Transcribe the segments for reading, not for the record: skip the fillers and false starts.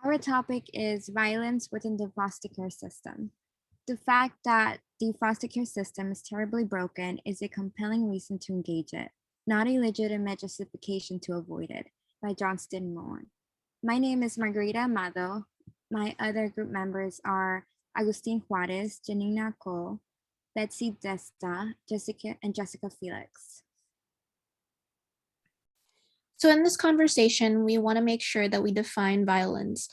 Our topic is violence within the foster care system. The fact that the foster care system is terribly broken is a compelling reason to engage it, not a legitimate justification to avoid it, by Johnston Moore. My name is Margarita Amado. My other group members are Agustin Juarez, Janina Cole, Betsy Desta, Jessica Felix. So in this conversation, we want to make sure that we define violence.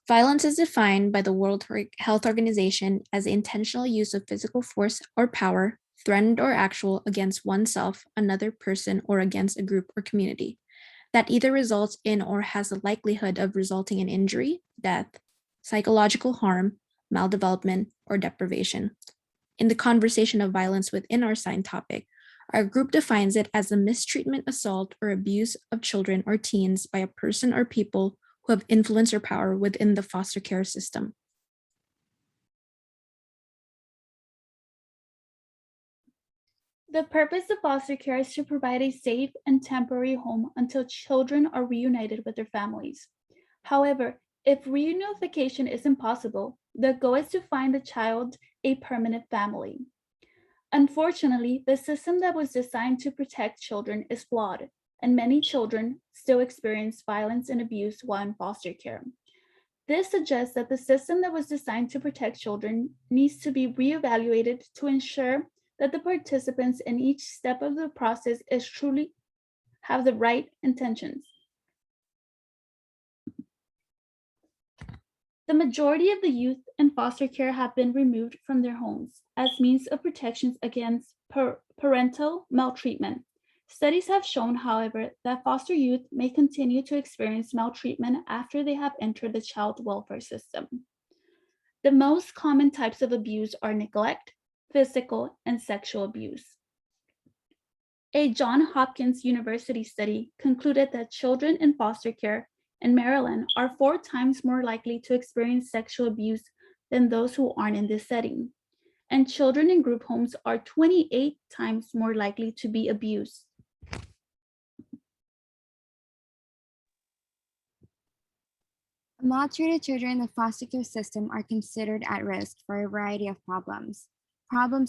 Violence is defined by the World Health Organization as the intentional use of physical force or power, threatened or actual, against oneself, another person, or against a group or community, that either results in or has the likelihood of resulting in injury, death, psychological harm, maldevelopment, or deprivation. In the conversation of violence within our assigned topic, our group defines it as the mistreatment, assault, or abuse of children or teens by a person or people who have influence or power within the foster care system. The purpose of foster care is to provide a safe and temporary home until children are reunited with their families. However, if reunification is impossible, the goal is to find the child a permanent family. Unfortunately, the system that was designed to protect children is flawed, and many children still experience violence and abuse while in foster care. This suggests that the system that was designed to protect children needs to be reevaluated to ensure that the participants in each step of the process is truly have the right intentions. The majority of the youth in foster care have been removed from their homes as means of protections against parental maltreatment. Studies have shown, however, that foster youth may continue to experience maltreatment after they have entered the child welfare system. The most common types of abuse are neglect, physical, and sexual abuse. A Johns Hopkins University study concluded that children in foster care in Maryland are 4 times more likely to experience sexual abuse than those who aren't in this setting. And children in group homes are 28 times more likely to be abused. Maltreated children in the foster care system are considered at risk for a variety of problems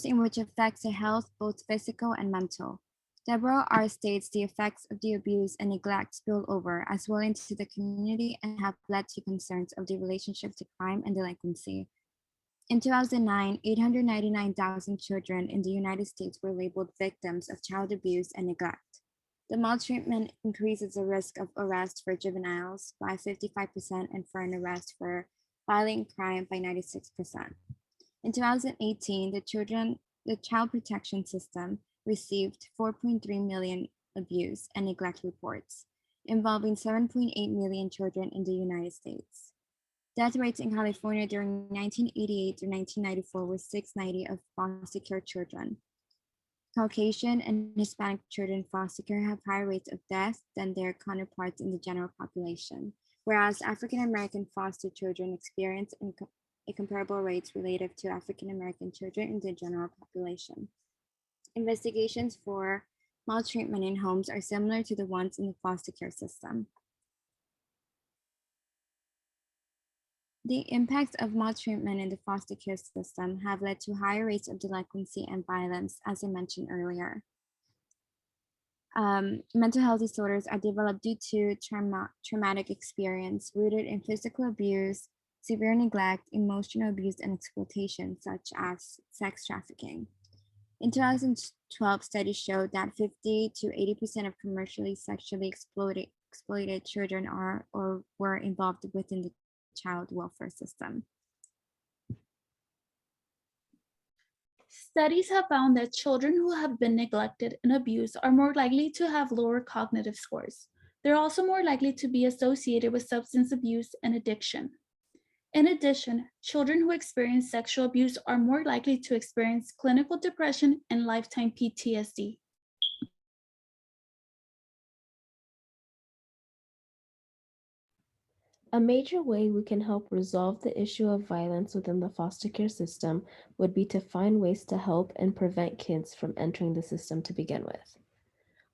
in which affects their health, both physical and mental. Deborah R. states the effects of the abuse and neglect spill over as well into the community and have led to concerns of the relationship to crime and delinquency. In 2009, 899,000 children in the United States were labeled victims of child abuse and neglect. The maltreatment increases the risk of arrest for juveniles by 55% and for an arrest for violent crime by 96%. In 2018, the Child Protection System received 4.3 million abuse and neglect reports, involving 7.8 million children in the United States. Death rates in California during 1988 through 1994 were 690 of foster care children. Caucasian and Hispanic children in foster care have higher rates of death than their counterparts in the general population, whereas African American foster children experience comparable rates relative to African American children in the general population. Investigations for maltreatment in homes are similar to the ones in the foster care system. The impacts of maltreatment in the foster care system have led to higher rates of delinquency and violence, as I mentioned earlier. Mental health disorders are developed due to traumatic experience rooted in physical abuse, severe neglect, emotional abuse, and exploitation, such as sex trafficking. In 2012, studies showed that 50 to 80% of commercially sexually exploited children are or were involved within the child welfare system. Studies have found that children who have been neglected and abused are more likely to have lower cognitive scores. They're also more likely to be associated with substance abuse and addiction. In addition, children who experience sexual abuse are more likely to experience clinical depression and lifetime PTSD. A major way we can help resolve the issue of violence within the foster care system would be to find ways to help and prevent kids from entering the system to begin with.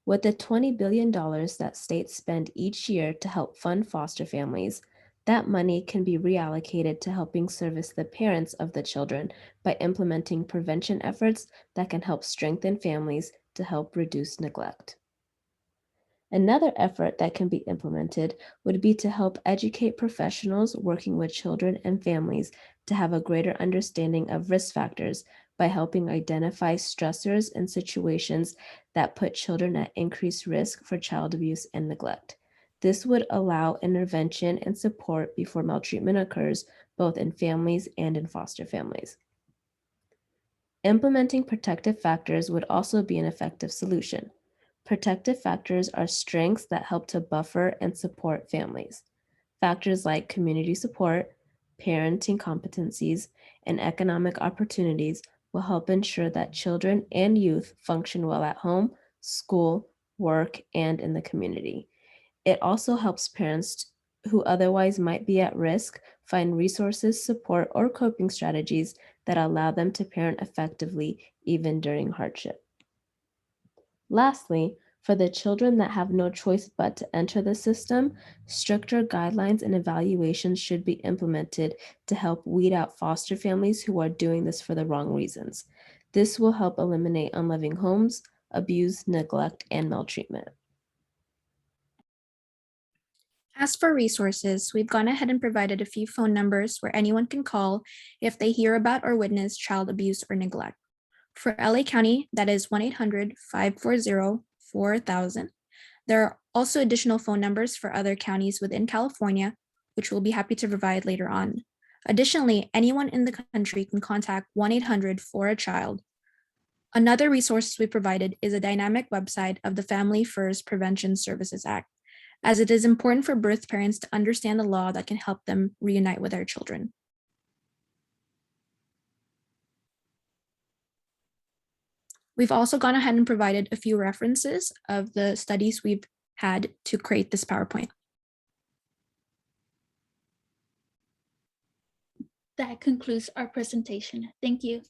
With the $20 billion that states spend each year to help fund foster families, That money can be reallocated to helping service the parents of the children by implementing prevention efforts that can help strengthen families to help reduce neglect. Another effort that can be implemented would be to help educate professionals working with children and families to have a greater understanding of risk factors by helping identify stressors and situations that put children at increased risk for child abuse and neglect. This would allow intervention and support before maltreatment occurs, both in families and in foster families. Implementing protective factors would also be an effective solution. Protective factors are strengths that help to buffer and support families. Factors like community support, parenting competencies, and economic opportunities will help ensure that children and youth function well at home, school, work, and in the community. It also helps parents who otherwise might be at risk find resources, support, or coping strategies that allow them to parent effectively even during hardship. Lastly, for the children that have no choice but to enter the system, stricter guidelines and evaluations should be implemented to help weed out foster families who are doing this for the wrong reasons. This will help eliminate unloving homes, abuse, neglect, and maltreatment. As for resources, we've gone ahead and provided a few phone numbers where anyone can call if they hear about or witness child abuse or neglect. For LA County, that is 1-800-540-4000. There are also additional phone numbers for other counties within California, which we'll be happy to provide later on. Additionally, anyone in the country can contact 1-800-4-A-CHILD. Another resource we provided is a dynamic website of the Family First Prevention Services Act, as it is important for birth parents to understand the law that can help them reunite with their children. We've also gone ahead and provided a few references of the studies we've had to create this PowerPoint. That concludes our presentation. Thank you.